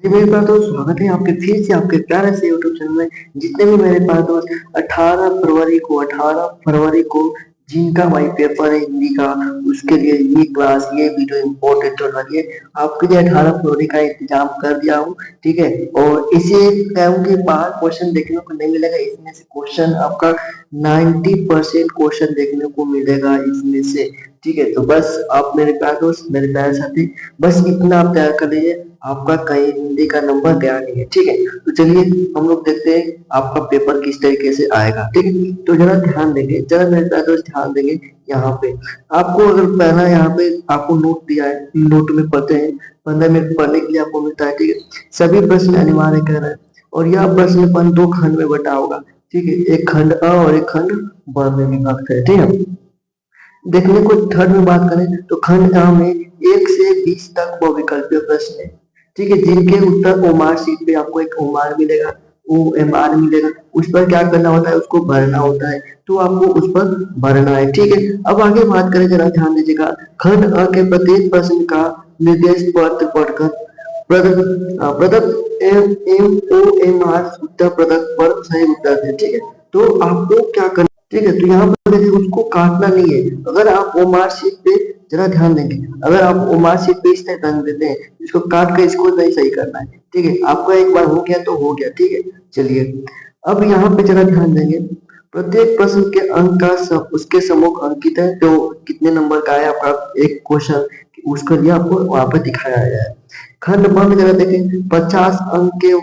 जी, मेरे पास तो स्वागत है आपके फिर से आपके प्यारे से यूट्यूब चैनल में। जितने भी मेरे पास दोस्त 18 फरवरी को जिनका भाई पेपर है हिंदी का, उसके लिए ये क्लास ये वीडियो इम्पोर्टेंट होने वाली है। आपके लिए 18 फरवरी का इंतजाम कर दिया हूँ, ठीक है। और इसे के बाहर क्वेश्चन देखने को नहीं मिलेगा, इसमें से क्वेश्चन आपका 90% क्वेश्चन देखने को मिलेगा इसमें से, ठीक है। तो बस आप मेरे प्यारे दोस्त, मेरे प्यारे साथी, बस इतना आप तैयार कर लीजिए, आपका कहीं हिंदी का नंबर गया नहीं है, ठीक है। तो चलिए हम लोग देखते हैं आपका पेपर किस तरीके से आएगा, ठीक है। तो जरा ध्यान देंगे, जरा मेरे प्यारे दोस्त ध्यान देंगे। यहाँ पे आपको अगर पहला यहाँ पे आपको नोट दिया है, नोट में पढ़ते हैं, 15 मिनट पढ़ने के लिए आपको मिलता है, ठीक है। सभी प्रश्न अनिवार्य कह रहे हैं और यह प्रश्न दो खंड में बटा होगा, ठीक है। एक खंड अ और एक खंड ब में विभक्त है, ठीक है। देखने को थर्ड में बात करें तो खंड अ में 1 से 20 तक बहुविकल्पीय प्रश्न है, ठीक है। जिनके उत्तर ओमार शीट पे आपको एक ओमार मिलेगा, OMR मिलेगा, उस पर क्या करना होता है, उसको भरना होता है। तो आपको उस पर भरना है, ठीक है। अब आगे बात करें, जरा ध्यान दीजिएगा। खंड अ के प्रत्येक प्रश्न का निर्देश पत्र पढ़कर प्रदत्त OMR उत्तर प्रदत्त पर सही उत्तर है, ठीक है। तो आपको क्या करना, ठीक है। तो यहाँ पर देखिए उसको काटना नहीं है। अगर आप ओमार शीट पे जरा ध्यान देंगे, अगर आप ओमार शीट पे इस तरह रंग देते हैं, इसको काट कर इसको नहीं सही करना है, ठीक है। आपका एक बार हो गया तो हो गया, ठीक है। चलिए अब यहाँ पे जरा ध्यान देंगे। प्रत्येक प्रश्न के अंक का उसके सम्मुख अंकित है, जो कितने नंबर का है आपका एक क्वेश्चन, उसके लिए आपको वहां पर दिखाया गया है। खंड ब में जरा देखें, 50 अंक के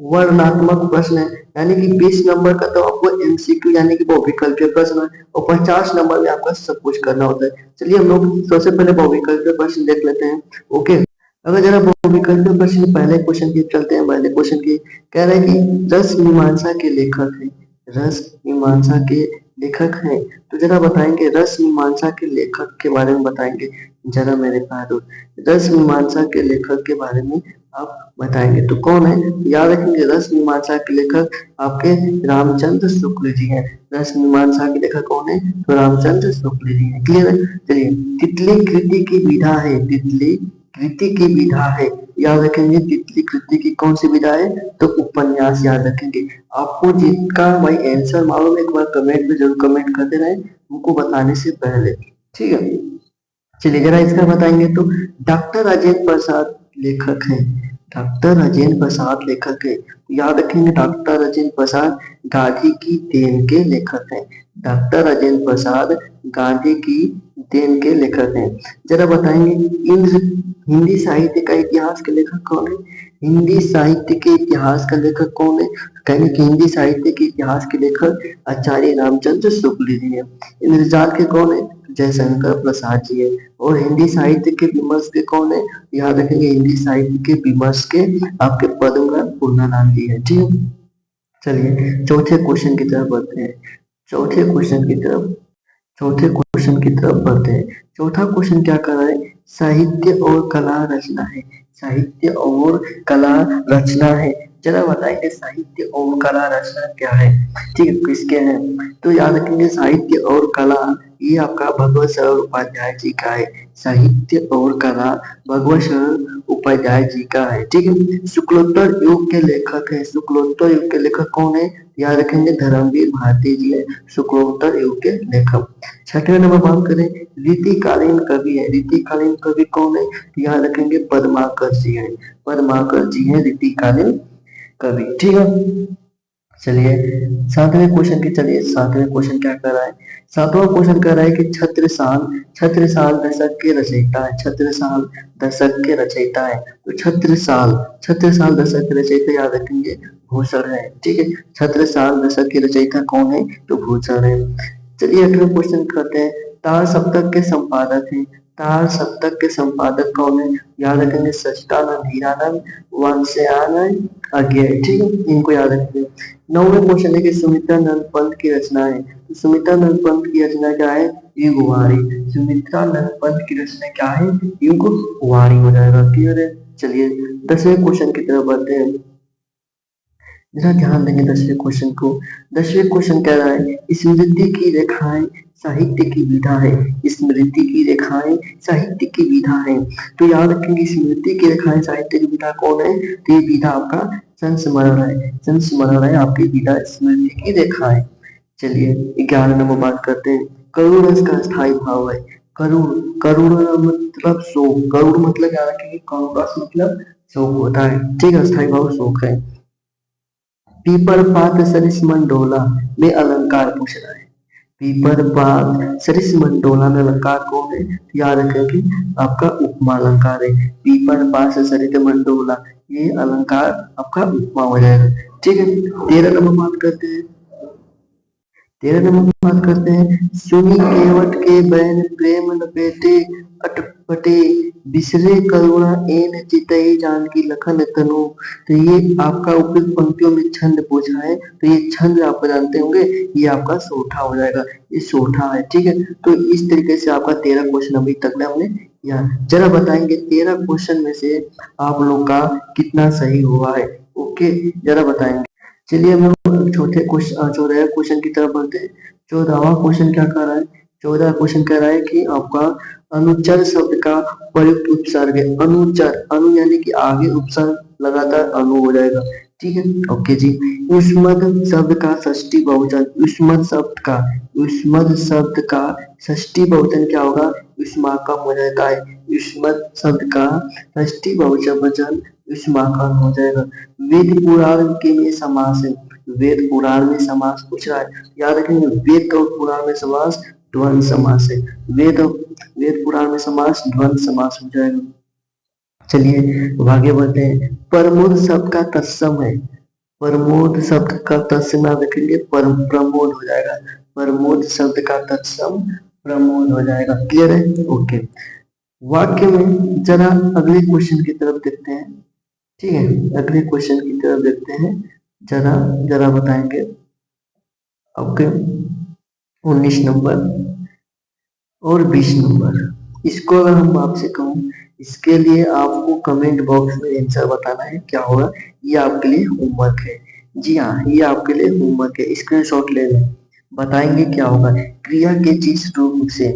वर्णनात्मक प्रश्न है, यानी कि 20 नंबर का तो आपको MCQ यानी कि बहुविकल्पीय प्रश्न है और 50 नंबर में आपका सब कुछ करना होता है। चलिए हम लोग सबसे पहले बहुविकल्पीय प्रश्न देख लेते हैं, ओके। अगर जरा बहुविकल्पीय प्रश्न पहले क्वेश्चन की चलते हैं, पहले क्वेश्चन की कह रहे हैं कि रस मीमांसा के लेखक है, रस मीमांसा के लेखक हैं। तो जरा बताएंगे रस मीमांसा के लेखक के बारे में बताएंगे, जरा मेरे पास रस मीमांसा के लेखक के बारे में आप बताएंगे। तो कौन है, याद रखेंगे रस मीमांसा के लेखक आपके रामचंद्र शुक्ल जी हैं। रस मीमांसा के लेखक कौन है, तो रामचंद्र शुक्ल जी हैं, क्लियर है। चलिए तितली कृति की विधा है, तितली कृति की विधा है, याद रखेंगे तितली कृति की कौन सी विधा है, तो उपन्यास, याद रखेंगे। आपको जिसका भाई आंसर मालूम है एक बार कमेंट में जरूर कमेंट करते रहे, उनको बताने से पहले, ठीक है। चलिए जरा इसका बताएंगे तो डॉक्टर राजेंद्र प्रसाद लेखक हैं, डॉक्टर राजेंद्र प्रसाद लेखक है, याद रखेंगे डॉक्टर राजेंद्र प्रसाद गांधी की देन के लेखक हैं, डॉक्टर राजेंद्र प्रसाद गांधी की देन के लेखक हैं। जरा बताएंगे इंद्र हिंदी साहित्य का इतिहास के लेखक कौन है, हिंदी साहित्य के इतिहास का लेखक कौन है, कहेंगे कि हिंदी साहित्य के इतिहास के लेखक आचार्य रामचंद्र शुक्ल जी है। इंद्रजाल के कौन है, जयशंकर प्रसाद जी है। और हिंदी साहित्य के विमर्श के कौन है, याद रखेंगे हिंदी साहित्य के विमर्श के आपके पद्मनाभ पूर्णानंद जी है, ठीक है। चलिए चौथे क्वेश्चन की तरफ बढ़ते हैं, चौथे क्वेश्चन की तरफ, चौथे क्वेश्चन की तरफ बढ़ते हैं। चौथा क्वेश्चन क्या कर रहा है, साहित्य और कला रचना है, साहित्य और कला रचना है। जरा बताएंगे साहित्य और कला रचना क्या है, ठीक है, किसके हैं। तो याद रखेंगे साहित्य और कला ये आपका भगवत सरल उपाध्याय जी का है, साहित्य और कला भगवत सरल उपाध्याय जी का है, ठीक है। शुक्लोत्तर युग के लेखक है, शुक्लोत्तर युग के लेखक कौन है, याद रखेंगे धर्मवीर भारती जी है, शुक्लोत्तर युग के लेखक। छठवें नंबर बात करें रीतिकालीन कवि है, रीतिकालीन कवि कौन है, याद रखेंगे पद्माकर जी है, पद्माकर जी है रीतिकालीन कवि, ठीक है। चलिए सातवें क्वेश्चन की, चलिए सातवें क्वेश्चन क्या कर रहा है, सातवां क्वेश्चन कर रहा है कि छत्रसाल, छत्रसाल दशक के रचयिता है, छत्रसाल दशक के रचयिता है। तो छत्रसाल, छत्रसाल दशक के रचयिता याद रखेंगे भूषण है, ठीक है। छत्रसाल दशक के रचयिता कौन है, तो भूषण है। चलिए अगला क्वेश्चन करते हैं, तार सप्तक के संपादक हैं, तार सप्तक के संपादक कौन है, याद रखेंगे सच्चिदानंद हीरानंद वंशयानंद अज्ञे, ठीक है, इनको याद रखेंगे। नौवें क्वेश्चन है कि सुमित्रा नंद पंत की रचना है, तो सुमित्रा नंद पंत की रचना क्या है, युग वारी, सुमित्रा नंद पंत की रचना क्या है, युग वारी हो जाएगा, क्लियर है। चलिए 10वें क्वेश्चन की तरफ बढ़ते हैं। जरा ध्यान देंगे 10वें क्वेश्चन को। 10वें क्वेश्चन कह रहा है स्मृति की रेखाएं साहित्य की विधा है। स्मृति की रेखाएं साहित्य की विधा है। तो याद रखेंगे स्मृति की रेखाएं साहित्य की विधा कौन है? तो ये विधा आपका संस्मरण है। संस्मरण है आपकी विधा स्मृति की रेखाएं। चलिए 11 नंबर बात करते हैं। करुण रस का स्थायी भाव है। करुण, करुण मतलब शोक। करुण मतलब याद रखेंगे करुण रस मतलब शोक होता है। ठीक है, स्थायी भाव शोक है। पीपर पात सरिस मंडोला में अलंकार पूछ रहा है। पीपर पात सरिस मंडोला में अलंकार कौन है? याद रखेंगे आपका उपमा अलंकार है। पीपर पात सरित मंडोला ये अलंकार आपका उपमा हो जाएगा। ठीक है, 13 नंबर बात करते हैं। 13 नंबर की बात करते हैं। सुनी केवट के बैन प्रेम लपेटे अटपटे बिसरे करुणा एन चितई जानकी लखन तनु। तो ये आपका उपयुक्त पंक्तियों में छंद पूछा है। तो ये छंद आप जानते होंगे, ये आपका सोठा हो जाएगा। ये सोठा है। ठीक है, तो इस तरीके से आपका 13 क्वेश्चन अभी तक में हमने यहाँ जरा बताएंगे 13 क्वेश्चन में से आप लोग का कितना सही हुआ है। ओके, जरा बताएंगे। चलिए हम चौथे क्वेश्चन 14 क्वेश्चन की तरफ बढ़ते हैं। 14वां क्वेश्चन क्या कर रहा है? 14 क्वेश्चन कह रहा है कि आपका अनुचर शब्द का प्रयुक्त उपसर्ग है। अनुचर, अनु यानी कि आगे उपसर्ग लगातार अनु हो जाएगा। ठीक है, ओके जी। युष्मद शब्द का षष्ठी बहुवचन। युष्मद शब्द का, युष्मद शब्द का षष्ठी बहुवचन क्या होगा? युष्माकम हो जाता है। युष्मद शब्द का षष्ठी बहुवचन युष्माकम हो जाएगा। वेद पुराण के में समास है। वेद पुराण में समास पूछ रहा है। याद रखेंगे वेद और पुराण में समास द्वंद्व समास है। वेद पुराण में समास द्वंद्व समास हो जाएगा। चलिए आगे बढ़ते हैं। प्रमोद शब्द का तत्सम है। प्रमोद शब्द का तत्सम याद रखेंगे प्रमोद हो जाएगा। प्रमोद शब्द का तत्सम प्रमोद हो जाएगा। क्लियर है? ओके। वाक्य में जरा अगले क्वेश्चन की तरफ देखते हैं। ठीक है, अगले क्वेश्चन की तरफ देखते हैं। जरा जरा बताएंगे आपके 19 नंबर और 20 नंबर। इसको अगर हम आपसे कहूँ, इसके लिए आपको कमेंट बॉक्स में आंसर बताना है। क्या होगा? ये आपके लिए होमवर्क है। जी हाँ, ये आपके लिए होमवर्क है। स्क्रीनशॉट ले लें। बताएंगे क्या होगा। क्रिया के जिस रूप से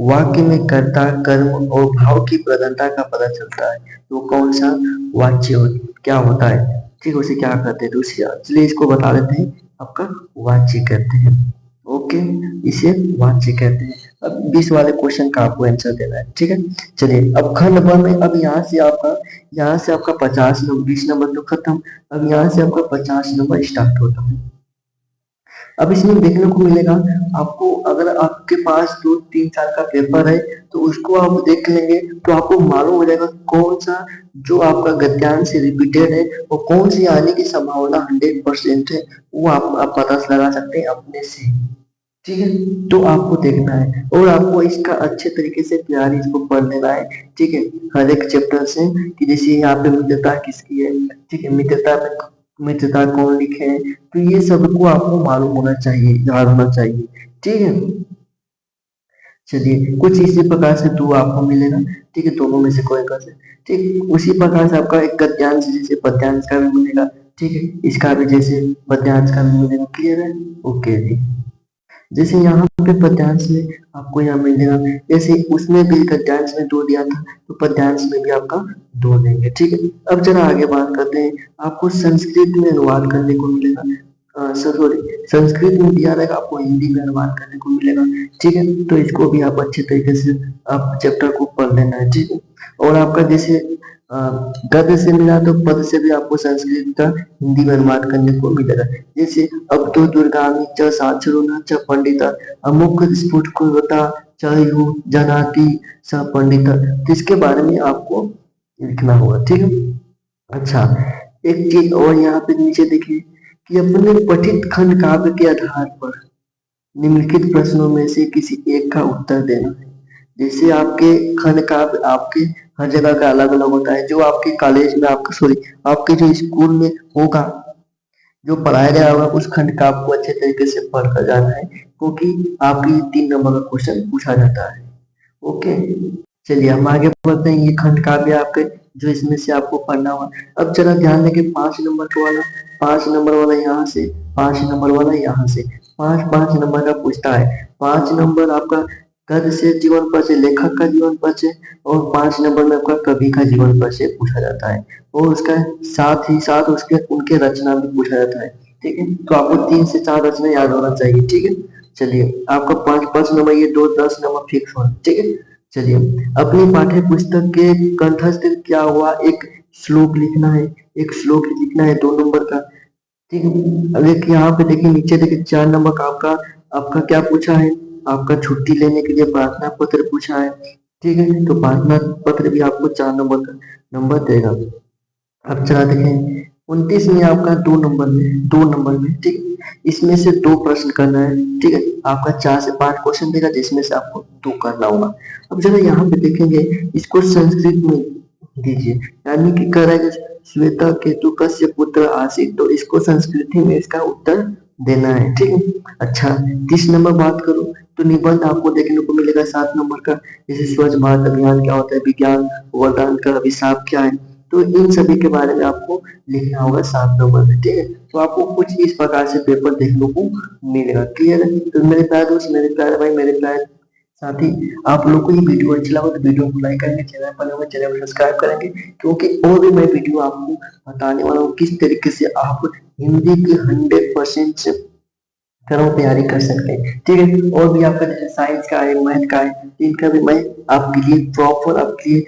वाक्य में कर्ता कर्म और भाव की प्रधानता का पता चलता है तो कौन सा वाच्य क्या होता है? ठीक, उसे क्या कहते हैं? दूसरी, चलिए इसको बता देते हैं। आपका वाच्य कहते हैं। ओके, इसे वाच्य कहते हैं। अब 20 वाले क्वेश्चन का आपको आंसर देना है। ठीक है, चलिए अब खंड ब में अब यहाँ से आपका 50 नंबर, 20 नंबर तो खत्म। अब यहाँ से आपका 50 नंबर स्टार्ट होता है। अब इसमें देखने को मिलेगा आपको, अगर आपके पास 2-3 साल का पेपर है तो उसको आप देख लेंगे तो आपको मालूम हो जाएगा कौन सा जो आपका गद्यांश से रिपीटेड है और कौन सी आने की संभावना 100% है। वो आप पता लगा सकते हैं अपने से। ठीक है, तो आपको देखना है और आपको इसका अच्छे तरीके से तैयारी इसको पढ़ लेना है। ठीक है, हर एक चैप्टर से कि जैसे यहाँ पे मित्रता किसकी है। ठीक है, मित्रता कौन लिखे हैं, तो ये सबको आपको मालूम होना चाहिए, याद होना चाहिए। ठीक है, चलिए कुछ इसी प्रकार से 2 आपको मिलेगा। ठीक है, दोनों में से कोई कर से। ठीक, उसी प्रकार से आपका एक गद्यांश जैसे पद्यांश का भी मिलेगा। ठीक है, इसका भी जैसे पद्यांश का भी मिलेगा। क्लियर है? ओके जी। जैसे यहाँ पे पद्यांश में आपको यहाँ मिलेगा, जैसे उसमें भी गद्यांश में 2 दिया था तो पद्यांश में भी आपका 2 देंगे। ठीक है, अब जरा आगे बात करते हैं। आपको संस्कृत में अनुवाद करने को मिलेगा। सॉरी, संस्कृत में दिया रहेगा, आपको हिंदी में अनुवाद करने को मिलेगा। ठीक है, तो इसको भी आप अच्छे तरीके से आप चैप्टर को पढ़ लेना है। ठीक है, और आपका जैसे गद्य से मिला तो पद से भी आपको संस्कृत का हिंदी में अनुवाद करने को मिलेगा। जैसे अब तो दुर्गामी च साक्षरुणा च पंडिता अमुक स्फुट कुर्वता च यु जनाति स पंडिता, तो इसके बारे में आपको लिखना होगा। ठीक है, अच्छा एक चीज और यहाँ पे नीचे देखिए कि अपने पठित खंड काव्य के आधार पर निम्नलिखित प्रश्नों में से किसी एक का उत्तर देना है। जैसे आपके खंड काव्य आपके हर जगह का अलग अलग होता है। जो आपके कॉलेज में आपका सॉरी आपके जो स्कूल में होगा, जो पढ़ाया गया होगा, उस खंड का आपको अच्छे तरीके से पढ़ कर जाना है क्योंकि आपकी 3 नंबर का क्वेश्चन पूछा जाता है। ओके, चलिए हम आगे बढ़ते हैं। ये खंड काव्य आपके जो इसमें से आपको पढ़ना होगा। अब जरा ध्यान दें कि 5 नंबर का वाला 5 नंबर वाला यहाँ से, 5 नंबर वाला यहाँ से, 5 नंबर का पूछता है। 5 नंबर आपका गद्य से जीवन परिचय, लेखक का जीवन परिचय, और 5 नंबर में आपका कवि का जीवन परिचय पूछा जाता है, और उसका साथ ही साथ उसके उनके रचना भी पूछा जाता है। ठीक है, तो आपको 3 से 4 रचना याद होना चाहिए। ठीक है, चलिए आपका 5 नंबर, ये 2 10 नंबर फिक्स होना। ठीक है, चलिए अपनी पाठ्य पुस्तक के कंठस्थ क्या हुआ, एक श्लोक लिखना है, एक श्लोक लिखना है 2 नंबर का। ठीक है, अब एक यहाँ पे देखिए, नीचे देखिए 4 नंबर का आपका आपका क्या पूछा है, आपका छुट्टी लेने के लिए प्रार्थना पत्र पूछा है। ठीक है, तो प्रार्थना पत्र भी आपको 4 नंबर का नंबर देगा। अब चला देखें 29 में आपका 2 नंबर में ठीक है, इसमें से 2 प्रश्न करना है। ठीक है, आपका 4 से 5 क्वेश्चन देगा, जिसमें से आपको 2 करना होगा। अब जरा यहाँ पे देखेंगे, इसको संस्कृत में दीजिए, यानी कि कह रहा है श्वेता केतु कस्य पुत्र आसित, तो इसको संस्कृति में इसका उत्तर देना है। ठीक है, अच्छा 30 नंबर बात करूं तो निबंध आपको देखने को मिलेगा 7 नंबर का, जैसे स्वच्छ भारत अभियान क्या होता है, विज्ञान वरदान का अभिशाप क्या है, तो इन सभी के बारे में आपको लिखना होगा 7 नंबर में। ठीक है, तो आपको कुछ इस प्रकार से पेपर देखने को मिलेगा। क्लियर है? तो मेरे प्यारे दोस्त, मेरे प्यारे भाई, मेरे प्यारे साथी, आप लोग को ये वीडियो अच्छा लगा तो वीडियो को लाइक करेंगे, चैनल पर नए चैनल को सब्सक्राइब करेंगे, क्योंकि और भी मैं वीडियो आपको बताने वाला हूँ किस तरीके से आप हिंदी की 100% से तैयारी कर सकते हैं। ठीक है, और भी आपका जैसे साइंस का है, मैथ का है, इनका भी मैं आपके लिए प्रॉपर आपके लिए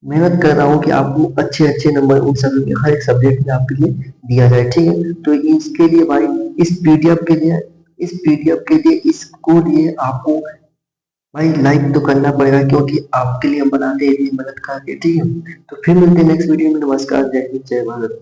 मेहनत कर रहा हूँ कि आपको अच्छे अच्छे नंबर उन सभी में हर एक सब्जेक्ट में आपके लिए दिया जाए। ठीक है, तो इसके लिए भाई इस पीडीएफ के लिए इसको लिए आपको भाई लाइक तो करना पड़ेगा, क्योंकि आपके लिए हम बनाते हैं इतनी मदद करके। ठीक है, तो फिर मिलते हैं नेक्स्ट वीडियो में। नमस्कार, जय हिंद, जय भारत।